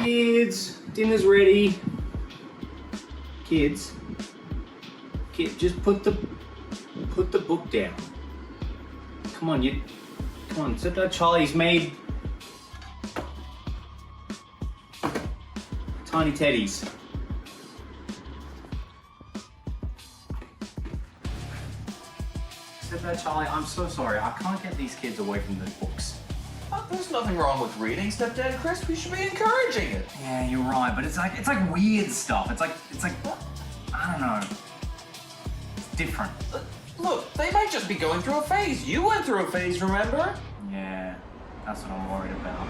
Kids, dinner's ready. Kids, just put the book down. Come on, stepdad Charlie's made tiny teddies. Stepdad Charlie, I'm so sorry. I can't get these kids away from the books. There's nothing wrong with reading, Stepdad Chris. We should be encouraging it. Yeah, you're right, but it's like weird stuff. It's like I don't know. It's different. Look, they might just be going through a phase. You went through a phase, remember? Yeah, that's what I'm worried about.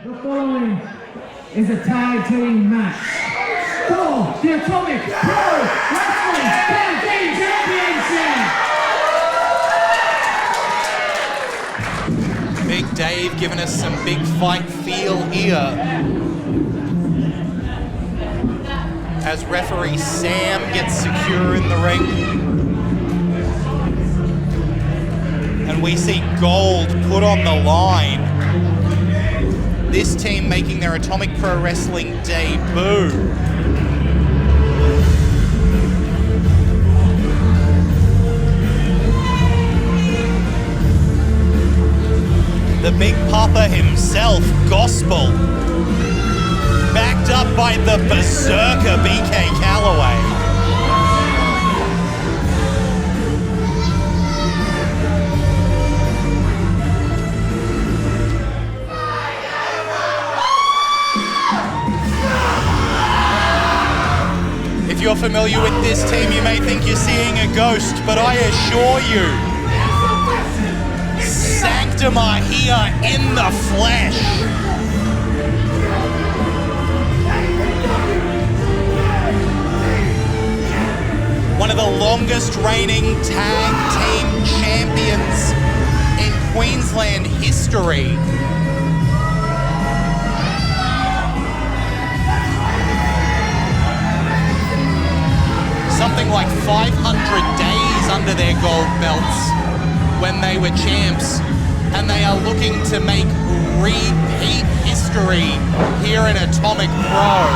The following is a tag team match for the Atomic Pro Wrestling Tag Team Championship! Big Dave giving us some big fight feel here. As referee Sam gets secure in the ring. And we see gold put on the line. This team making their Atomic Pro Wrestling debut. The Big Papa himself, Gospel, backed up by the Berserker BK Calloway. If you're familiar with this team, you may think you're seeing a ghost, but I assure you, Sanctum are here in the flesh. One of the longest reigning tag team champions in Queensland history. Something like 500 days under their gold belts when they were champs, and they are looking to make repeat history here in Atomic Pro.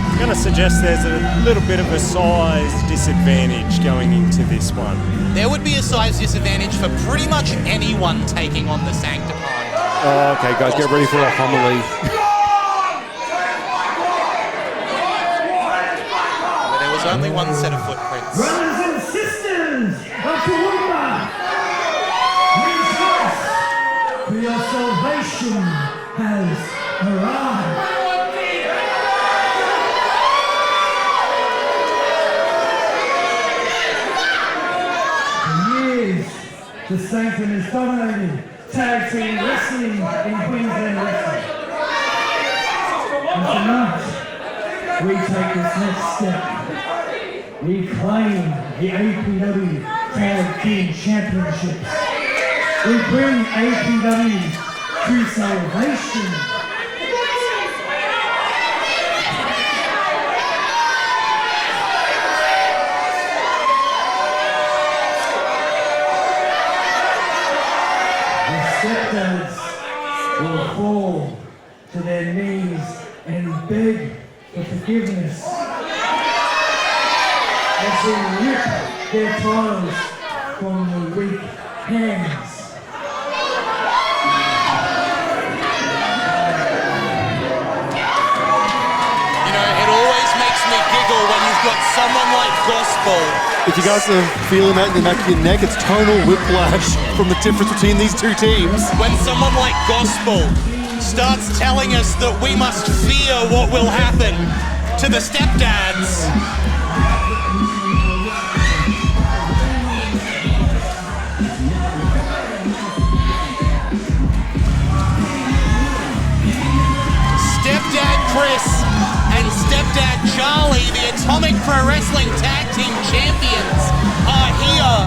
I'm going to suggest there's a little bit of a size disadvantage going into this one. There would be a size disadvantage for pretty much anyone taking on the Sanctum. Oh, okay, guys, get ready for a homily. Where there was only one set of footprints. Brothers and sisters of Climax, rejoice, for your salvation has arrived. For years, the Sanctum is dominating tag team wrestling in Queensland wrestling. And tonight, we take this next step. We claim the APW Tag Team Championships. We bring APW to salvation. Stepdads will fall to their knees and beg for forgiveness as they rip their titles from the weak hands. You know, it always makes me giggle when you've got someone like Gospel. If you guys are feeling that in the back of your neck, it's tonal whiplash from the difference between these two teams. When someone like Gospel starts telling us that we must fear what will happen to the stepdads. Stepdad Chris and Stepdad Charlie, the Atomic Pro Wrestling Tag Team Champions, are here.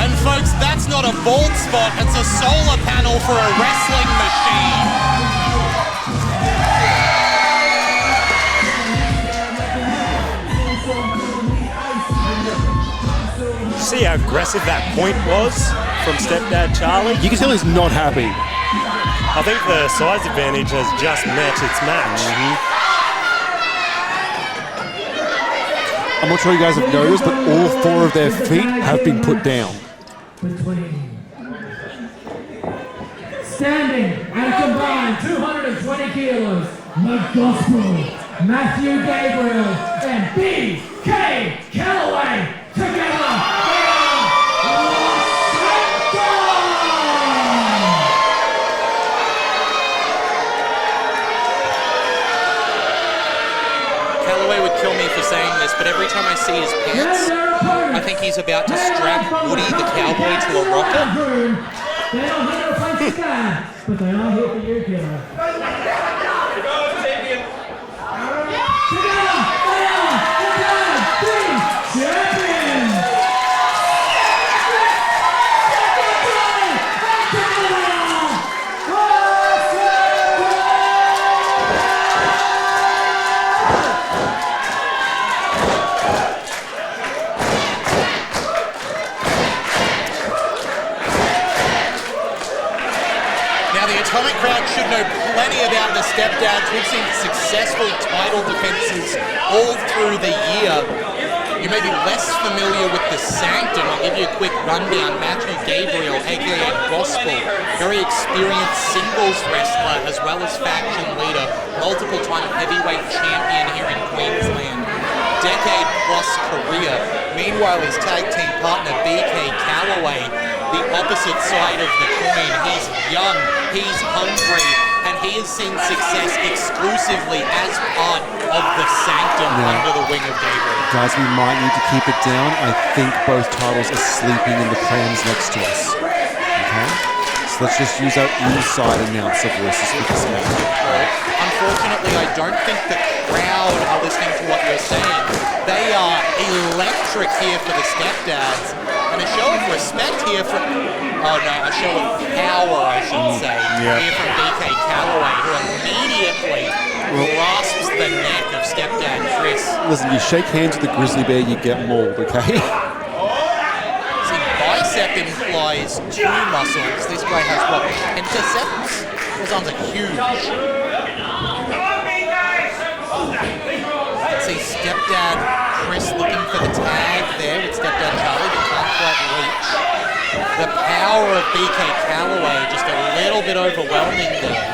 And folks, that's not a bald spot, it's a for a wrestling machine. See how aggressive that point was from stepdad Charlie? You can tell he's not happy. I think the size advantage has just met its match. I'm not sure you guys have noticed, but all 4 of their feet have been put down. Between standing at a combined 220 kilos, the Gospel, Matthew Gabriel, and B.K. Calloway together. Calloway would kill me for saying this, but every time I see his pants, I think he's about to strap Woody the cowboy to a rocket. They don't have no place to stand, but they are here for you, killer. Together, they are the champions! Atomic crowd should know plenty about the stepdads. We've seen successful title defenses all through the year. You may be less familiar with the Sanctum. I'll give you a quick rundown. Matthew Gabriel, aka Gospel, very experienced singles wrestler as well as faction leader, multiple-time heavyweight champion here in Queensland. Decade-plus career. Meanwhile, his tag team partner BK Calloway, the opposite side of the coin. He's young, he's hungry, and he has seen success exclusively as part of the Sanctum under the wing of Gabriel. Guys, we might need to keep it down. I think both titles are sleeping in the prams next to us. Okay? So let's just use our inside announcer voices for this match. Unfortunately, I don't think the crowd are listening to what you're saying. They are electric here for the stepdads. And a show of respect here from, a show of power, I should say, here from BK Calloway, who immediately grasps the neck of stepdad Chris. Listen, you shake hands with the grizzly bear, you get mauled, okay? See, bicep implies 2 muscles. This guy has what? Pentaceps? Those arms are huge. See stepdad Chris looking for the tag there with stepdad Charlie, but can't quite reach. The power of BK Calloway just a little bit overwhelming there.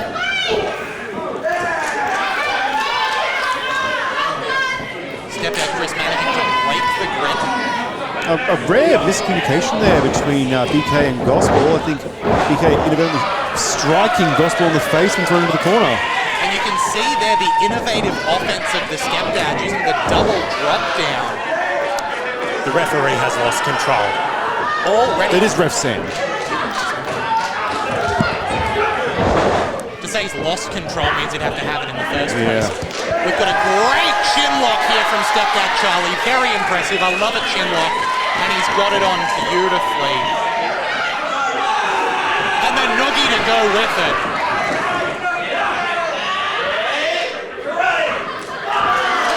Stepdad Chris managing to break the grip. A rare miscommunication there between BK and Gospel. I think BK inadvertently striking Gospel in the face and throwing him into the corner. And you can see there the innovative offense of the stepdad using the double drop down. The referee has lost control. Already. It is ref Sam. To say he's lost control means he'd have to have it in the first place. We've got a great chin lock here from stepdad Charlie. Very impressive. I love a chin lock. And he's got it on beautifully. And the noogie to go with it.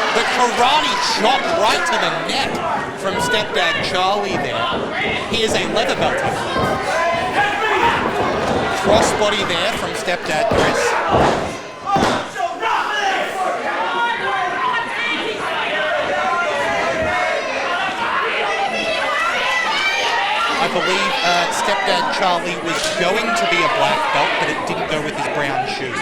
The karate chop right to the neck from stepdad Charlie there. He is a leather belt. Crossbody there from stepdad Chris. I believe stepdad Charlie was going to be a black belt, but it didn't go with his brown shoes.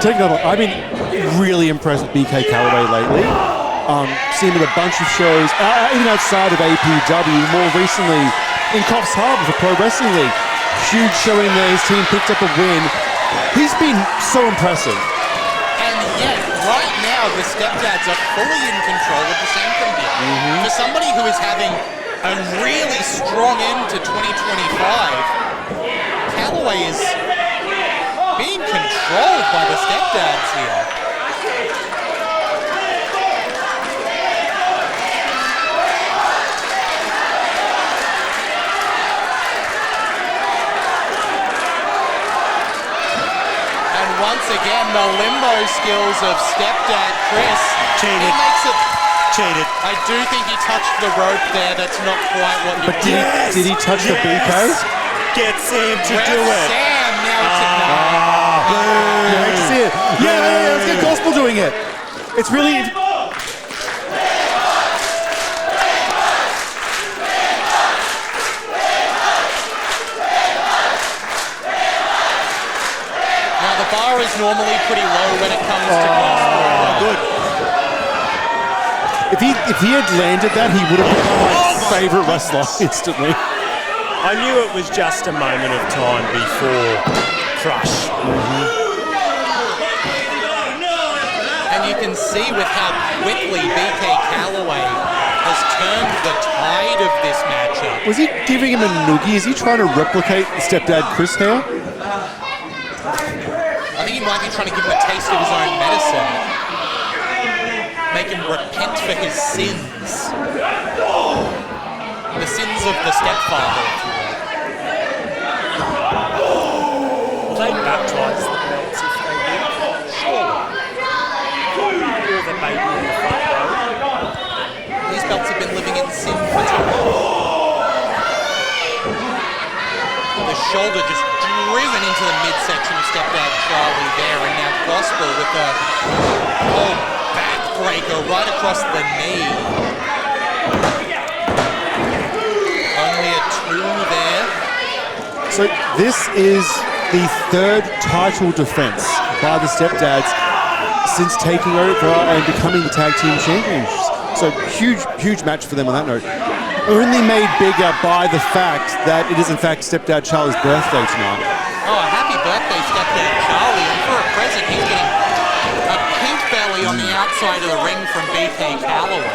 Take another one. I've been really impressed with BK Calloway lately. Seen him at a bunch of shows, even outside of APW, more recently in Coffs Harbour for Pro Wrestling League. Huge showing there, his team picked up a win. He's been so impressive. And yet, right now, the stepdads are fully in control of the Sanctum deal. For somebody who is having a really strong end to 2025, Calloway is being controlled by the stepdads here. once again, the limbo skills of stepdad Chris. Cheated. He makes it. Cheated. I do think he touched the rope there. That's not quite what he But did he touch the BK? Get Sam to Ref do it. Sam, now it's Yeah, I can see it. Yeah, let's get Gospel doing it. It's really... Now the bar is normally pretty low when it comes to Gospel. Good. If he had landed that, he would have become my favourite wrestler instantly. I knew it was just a moment of time before crush. And you can see with how quickly BK Calloway has turned the tide of this matchup. Was he giving him a noogie? Is he trying to replicate the stepdad Chris hair? I think he might be trying to give him a taste of his own medicine. Make him repent for his sins. The sins of the stepfather. Will they baptise the belts if they do? Sure. Or the baby in the front row. These belts have been living in sin for too long. The shoulder just driven into the midsection of stepdad Charlie there, and now Gospel with a backbreaker right across the knee. Only a 2 there. So this is the third title defense by the stepdads since taking over and becoming the tag team champions. So huge match for them on that note. Only made bigger by the fact that it is in fact stepdad Charlie's birthday tonight. Oh, happy birthday, stepdad Charlie. And for a present, he's getting a pink belly on the outside of the ring from BK Calloway.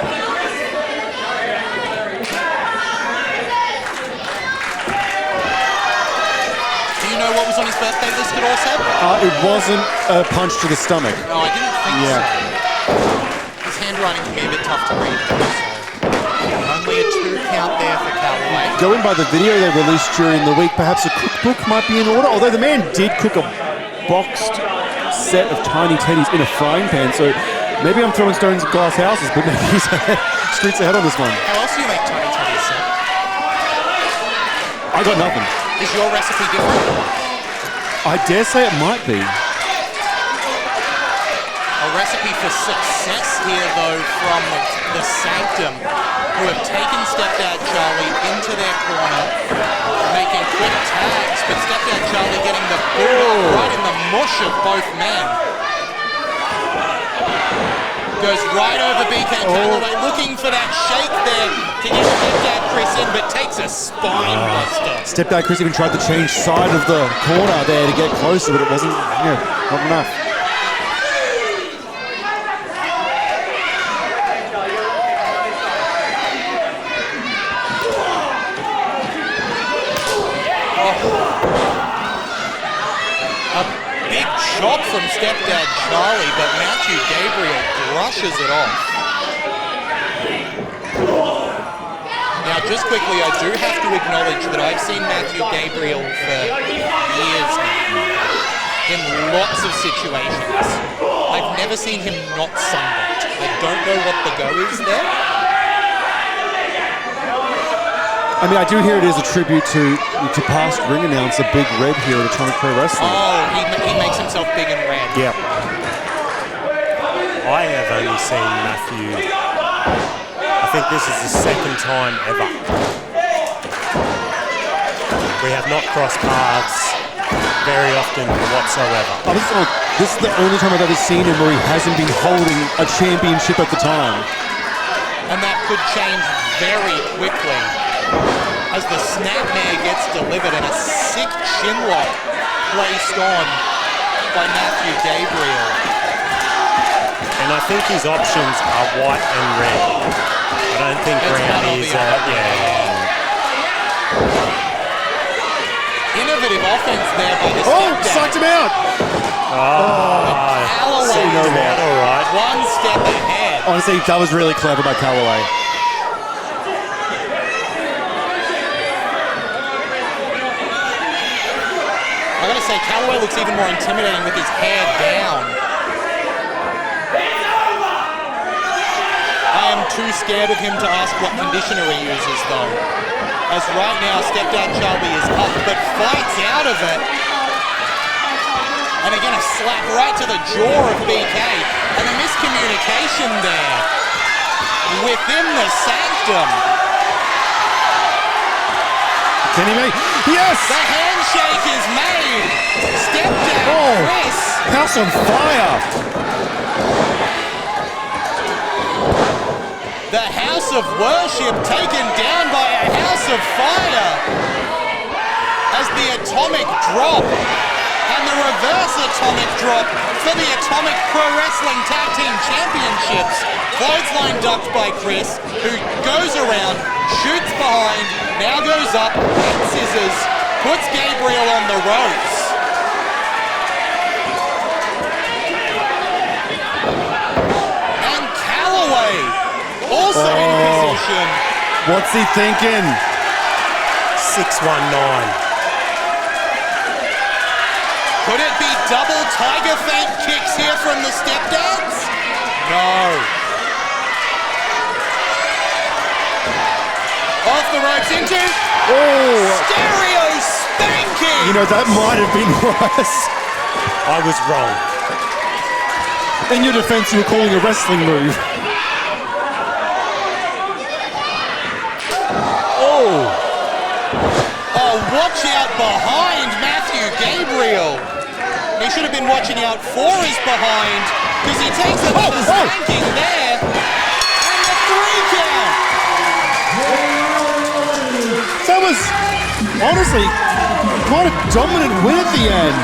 Do you know what was on his birthday list at all, Seb? It wasn't a punch to the stomach. No, I didn't think Yeah. so. His handwriting can be a bit tough to read. Only a 2 count there for Calloway. Going by the video they released during the week, perhaps a cookbook might be in order, although the man did cook a boxed set of tiny teddies in a frying pan, so maybe I'm throwing stones at glass houses, but maybe he's streets ahead on this one. How else do you make tiny teddies, Seb? I got nothing. Is your recipe different? I dare say it might be. A recipe for success here, though, from the Sanctum, who have taken stepdad Charlie into their corner, making quick tags, but stepdad Charlie getting the boot right in the mush of both men. Goes right over BK Calloway, looking for that shake there to get stepdad Chris in, but takes a spine buster. Stepdad Chris even tried to change side of the corner there to get closer, but it wasn't, not enough. Shot from stepdad Charlie, but Matthew Gabriel brushes it off. Now, just quickly, I do have to acknowledge that I've seen Matthew Gabriel for years now, in lots of situations. I've never seen him not sunburnt. I don't know what the go is there. I mean, I do hear it is a tribute to past ring announcer Big Red here at Atomic Pro Wrestling. Oh, he makes himself big and red. Yeah. I have only seen Matthew, I think this is the second time ever. We have not crossed paths very often whatsoever. This is the only time I've ever seen him where he hasn't been holding a championship at the time. And that could change very quickly as the snapmare gets delivered and a sick chinlock placed on by Matthew Gabriel. And I think his options are white and red. I don't think brown is, Innovative offense there by the Oh, psyched him out! Calloway so no is bad. All right. one step ahead. Honestly, that was really clever by Calloway. I gotta say, Calloway looks even more intimidating with his hair down. I am too scared of him to ask what conditioner he uses, though. As right now, Stepdad Charlie is up, but fights out of it. And again, a slap right to the jaw of BK. And a miscommunication there within the Sanctum. Can he make? Yes! The handshake is made. Stepdad Chris. House on fire. The House of Worship taken down by a House of Fire. As the atomic drop and the reverse atomic drop for the Atomic Pro Wrestling Tag Team Championships. Clothesline ducked by Chris, who goes around, shoots behind, now goes up, hits scissors, puts Gabriel on the ropes. And Calloway also in position. What's he thinking? 619. Could it be double Tiger Feint kicks here from the Stepdads? No. Off the ropes into stereo spanking. You know, that might have been worse. I was wrong. In your defense, you were calling a wrestling move. Oh, watch out behind Matthew Gabriel. He should have been watching out for his behind, because he takes another spanking there. And the 3 count. That was, honestly, quite a dominant win at the end.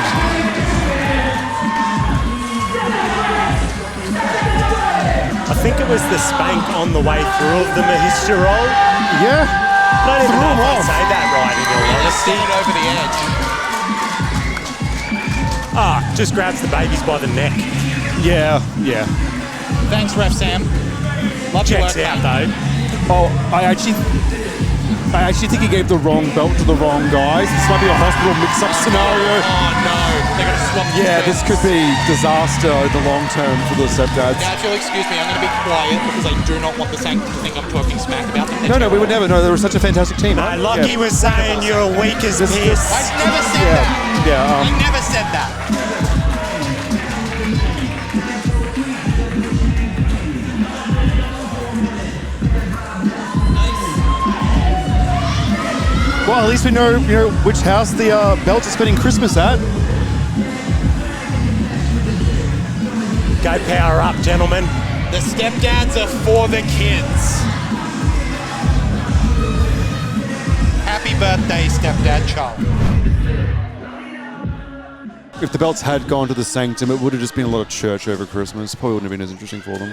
I think it was the spank on the way through of the Mahishta roll. Yeah. I don't even know Threw him if I off. say that right in all honesty. Seen over the edge. Just grabs the babies by the neck. Yeah. Thanks, Ref Sam. Love your work, Checks out mate. though. I actually think he gave the wrong belt to the wrong guys. This might be a hospital mix-up scenario. Oh no, they're going to swap the Yeah, this belts. could be disaster in the long term for the Stepdads. Now, if you'll excuse me, I'm going to be quiet because I do not want the Sanctum to think I'm talking smack about them. No, we would never. No, they were such a fantastic team. No, Lockie was saying you're weak as piss. I never said that. Yeah. I never said that. Well, at least we know, which house the belts are spending Christmas at. Go power up, gentlemen. The Stepdads are for the kids. Happy birthday, Stepdad Charlie. If the belts had gone to the Sanctum, it would have just been a lot of church over Christmas. Probably wouldn't have been as interesting for them.